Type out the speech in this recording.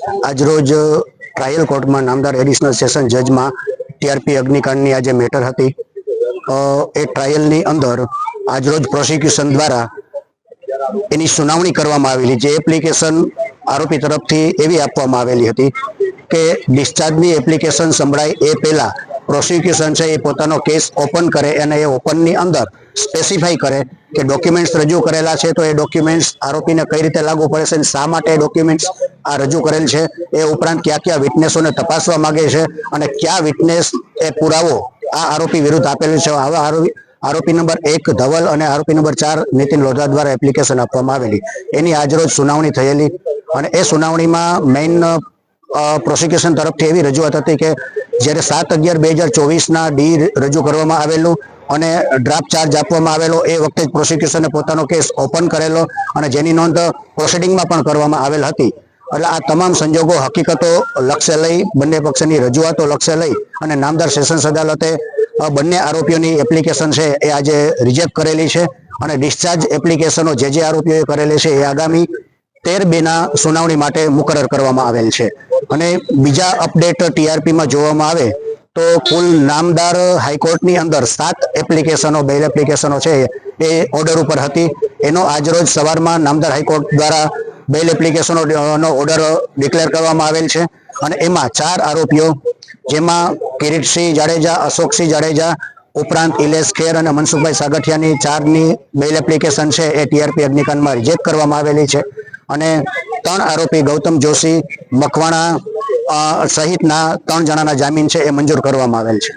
આજરોજ ટ્રાયલ કોર્ટમાં નામદાર એડિશનલ સેશન જજમાં ટીઆરપી અગ્નિકાંડની આજે મેટર હતી. એ ટ્રાયલની અંદર આજરોજ પ્રોસિક્યુશન દ્વારા એની સુનાવણી કરવામાં આવેલી. જે એપ્લિકેશન આરોપી તરફથી એવી આપવામાં આવેલી હતી કે ડિસ્ચાર્જની એપ્લિકેશન સંભળાય એ પહેલા પ્રોસિક્યુશન છે એ પોતાનો કેસ ઓપન કરે અને એ ઓપનની અંદર સ્પેસિફાઈ કરે કે ડોક્યુમેન્ટ્સ રજૂ કરેલા છે તો એ ડોક્યુમેન્ટ્સ આરોપીને કઈ રીતે લાગુ પડે છે અને શા માટે એ ડોક્યુમેન્ટ્સ આ રજૂ કરેલ છે. એ ઉપરાંત કયા કયા વિટનેસોને તપાસવા માંગે છે અને કયા વિટનેસ એ પુરાવો આ આરોપી વિરુદ્ધ આપેલું છે. આવા આરોપી નંબર 1 ધવલ અને આરોપી નંબર 4 નીતિન લોધા દ્વારા એપ્લિકેશન આપવામાં આવેલી. એની આજરોજ સુનાવણી થયેલી અને એ સુનાવણીમાં મેઇન પ્રોસિક્યુશન તરફથી એવી રજૂઆત હતી કે જ્યારે 7/11/2024 ડી રજૂ કરવામાં આવેલું અને ડ્રાફ્ટ ચાર્જ આપવામાં આવેલો એ વખતે જ પ્રોસિક્યુશને પોતાનો કેસ ઓપન કરેલો અને જેની નોંધ પ્રોસિડિંગમાં પણ કરવામાં આવેલ હતી. એટલે આ તમામ સંજોગો હકીકતો લક્ષ્ય લઈ, બંને પક્ષની રજૂઆતો લક્ષ્ય લઈ અને નામદાર સેશન્સ અદાલતે બંને આરોપીઓની એપ્લિકેશન છે એ આજે રિજેક્ટ કરેલી છે અને ડિસ્ચાર્જ એપ્લિકેશનો જે આરોપીઓએ કરેલી છે એ આગામી 13/2 સુનાવણી માટે મુકરર કરવામાં આવેલ છે. અને બીજા અપડેટ ટીઆરપીમાં જોવામાં આવે તો કુલ નામદાર હાઈકોર્ટની અંદર 7 એપ્લિકેશનો બેલ એપ્લિકેશનો છે એ ઓર્ડર ઉપર હતી. એનો આજરોજ સવારમાં નામદાર હાઈકોર્ટ દ્વારા બેલ એપ્લિકેશનોનો ઓર્ડર ડિક્લેર કરવામાં આવેલ છે અને એમાં 4 આરોપીઓ જેમાં કિરીટસિંહ જાડેજા, અશોકસિંહ જાડેજા ઉપરાંત ઇલેશ ખેર અને મનસુખભાઈ સાગઠિયાની 4ની બેલ એપ્લિકેશન છે એ ટીઆરપી અગ્નિકાંડમાં રિજેક્ટ કરવામાં આવેલી છે અને 3 આરોપી ગૌતમ જોશી, મકવાણા સહિતના 3 જણાના જામીન છે એ મંજૂર કરવામાં આવેલ છે.